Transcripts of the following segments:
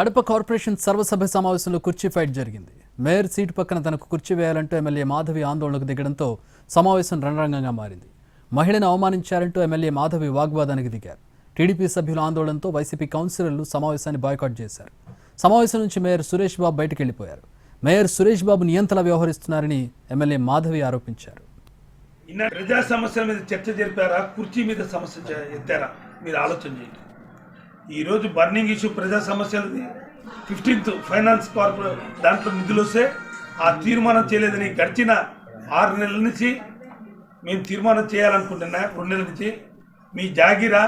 Kadapa corporation సర్వసభ్య సమావేశంలో కుర్చీ ఫైట్ జరిగింది. మేయర్ సీటు పక్కన తనకు కుర్చీ వేయాలంటూ ఎమ్మెల్యే మాధవి ఆందోళనకు దిగడంతో సమావేశం రణరంగంగా మారింది. మహిళను అవమానించారంటూ ఎమ్మెల్యే మాధవి వాగ్వాదానికి దిగారు. టీడీపీ సభ్యుల ఆందోళనతో వైసీపీ కౌన్సిలర్లు సమావేశాన్ని బాయ్కాట్ చేశారు. సమావేశం నుంచి మేయర్ సురేష్ బాబు బయటకు వెళ్లిపోయారు. మేయర్ సురేష్ బాబు నియంతలా వ్యవహరిస్తున్నారని ఎమ్మెల్యే మాధవి ఆరోపించారు. ప్రజా సమస్యల మీద చర్చ జరిపారా, కుర్చీ మీద సమస్య ఎత్తారా, మీరు ఆలోచన చేయండి. ఈరోజు బర్నింగ్ ఇష్యూ ప్రజా సమస్యలది 15th ఫైనాన్స్ కార్పొరేషన్ దాంట్లో నిధులు వస్తే ఆ తీర్మానం చేయలేదని గడిచిన 6 నెలల నుంచి మేము తీర్మానం చేయాలనుకుంటున్నా. 2 నెలల నుంచి మీ జాగీరా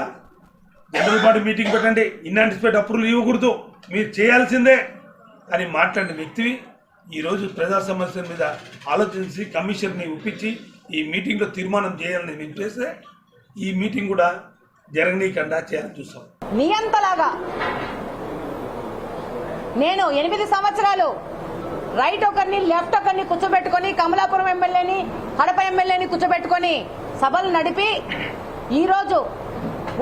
జనరల్ బాడీ మీటింగ్ పెట్టండి, ఇన్యాంటిసిపేట్ అప్రూవల్ ఇవ్వకూడదు, మీరు చేయాల్సిందే అని మాట్లాడిన వ్యక్తివి ఈరోజు ప్రజా సమస్యల మీద ఆలోచించి కమిషన్ని ఒప్పించి ఈ మీటింగ్లో తీర్మానం చేయాలని మేము చేస్తే ఈ మీటింగ్ కూడా జరగనీయకుండా చేయాలని చూస్తాం. నియంతలాగా నేను 8 సంవత్సరాలు రైట్ ఒకరిని లెఫ్ట్ ఒకరిని కూర్చోబెట్టుకొని కమలాపురం ఎమ్మెల్యేని కడప ఎమ్మెల్యేని కూర్చోబెట్టుకొని సభలు నడిపి ఈరోజు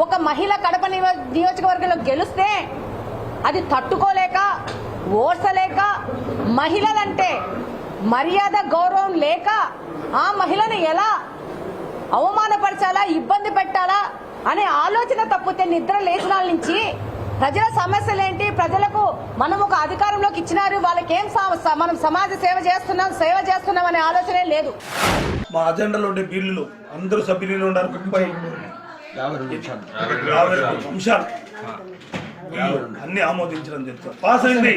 ఒక మహిళ కడప నియోజకవర్గంలో గెలిస్తే అది తట్టుకోలేక ఓర్చలేక మహిళలంటే మర్యాద గౌరవం లేక ఆ మహిళను ఎలా అవమానపరచాలా, ఇబ్బంది పెట్టాలా అనే ఆలోచన తప్పితే నిద్ర లేచినాల నుంచి ప్రజల సమస్యలేంటి, ప్రజలకు మనం ఒక అధికారంలోకి ఇచ్చినారు, వాళ్ళకేం మనం సమాజ సేవ చేస్తున్నాం అనే ఆలోచనే లేదు. మా అజెండాలో ఉండే బిల్లులు అందరూ సభ్యులు ఉన్నారు. 50 అంశాలు అన్ని ఆమోదించడం జరుగుతుంది. పాస్ అయింది.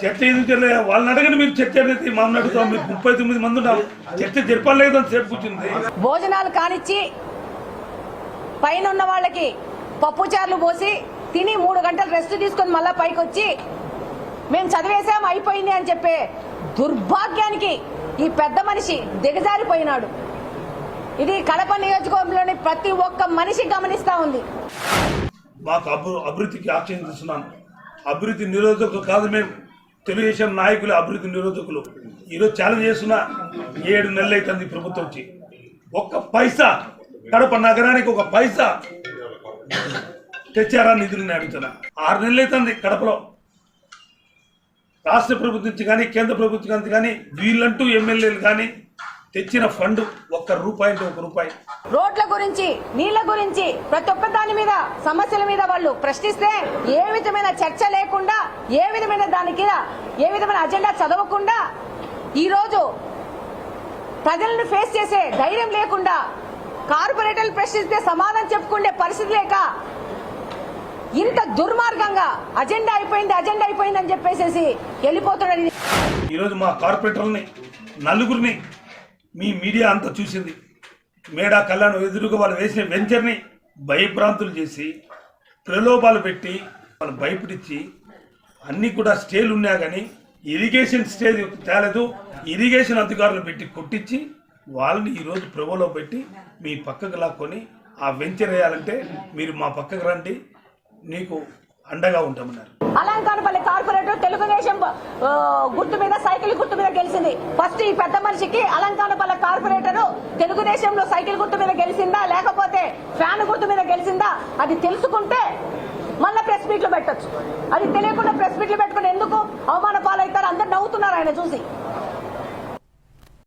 చర్చ ఎందుకు జరగలేదు? వాళ్ళని అడగండి. మీరు చర్చ అనేది మామూలు అడుగుతాం. మీరు 39 మంది ఉన్నాం, చర్చ జరపలేదు అని సేపు కూర్చుంది. భోజనాలు కానిచ్చి పైన ఉన్న వాళ్ళకి పప్పుచార్లు పోసి తిని 3 గంటలు రెస్ట్ తీసుకొని మళ్ళా పైకి వచ్చి మేము చదివేసాం అయిపోయింది అని చెప్పే దుర్భాగ్యానికి ఈ పెద్ద మనిషి దిగజారిపోయినాడు. ఇది కడప నియోజకవర్గంలోని ప్రతి ఒక్క మనిషి గమనిస్తా ఉంది. మాకు అభివృద్ధికి ఆక్షేపం చేస్తున్నాను. అభివృద్ధి నిరోధకులు కాదు మేము, తెలుగుదేశం నాయకులు అభివృద్ధి నిరోధకులు. ఈరోజు ఛాలెంజ్ చేస్తున్నా. 7 నెలలు అవుతుంది ప్రభుత్వం వచ్చి, ఒక్క పైసా కడప నగరానికి ఒక పైసా తెచ్చారా నిధులని అడుగుతున్నా. 6 నెలలు అవుతుంది కడపలో రాష్ట్ర ప్రభుత్వం నుంచి కానీ కేంద్ర ప్రభుత్వం నుంచి కానీ వీళ్ళంటూ ఎమ్మెల్యేలు కానీ తెచ్చిన ఫండ్ ఒక్క రూపాయి అంటే 1 రూపాయి. రోడ్ల గురించి, నీళ్ల గురించి, ప్రతి ఒక్క దాని మీద సమస్యల మీద వాళ్ళు ప్రశ్నిస్తే ఏ విధమైన చర్చ లేకుండా, ఏ విధమైన దానికి ఏ విధమైన అజెండా చదవకుండా ఈరోజు ప్రజలను ఫేస్ చేసే ధైర్యం లేకుండా, కార్పొరేటర్లు ప్రశ్నిస్తే సమాధానం చెప్పుకునే పరిస్థితి లేక ఇంత దుర్మార్గంగా అజెండా అయిపోయింది అని చెప్పేసి వెళ్ళిపోతున్నాడు. ఈరోజు మా కార్పొరేటర్లని నలుగురిని మీ మీడియా అంతా చూసింది. మేడా కళ్యాణ్ ఎదురుగా వాళ్ళు వేసిన వెంచర్ని భయభ్రాంతులు చేసి ప్రలోభాలు పెట్టి వాళ్ళు భయపడిచ్చి అన్నీ కూడా స్టేలు ఉన్నా కానీ ఇరిగేషన్ స్టేజ్ తేలేదు. ఇరిగేషన్ అధికారులు పెట్టి కొట్టించి వాళ్ళని ఈరోజు ప్రభులో పెట్టి మీ పక్కకు లాక్కొని ఆ వెంచర్ వేయాలంటే మీరు మా పక్కకు రండి, నీకు అండగా ఉంటామన్నారు. అలంకానపల్లి కార్పొరేటర్ తెలుగుదేశం గుర్తు మీద, సైకిల్ గుర్తు మీద గెలిచింది. ఫస్ట్ ఈ పెద్ద మనిషికి అలంకానపల్లి కార్పొరేటర్ తెలుగుదేశంలో సైకిల్ గుర్తు మీద గెలిచిందా లేకపోతే ఫ్యాన్ గుర్తు మీద గెలిచిందా అది తెలుసుకుంటే మళ్ళీ ప్రెస్ మీట్లు పెట్టచ్చు. అది తెలియకుండా ప్రెస్ మీట్లు పెట్టుకుని ఎందుకు అవమాన పాలవుతారు? అందరు నవ్వుతున్నారు ఆయన చూసి.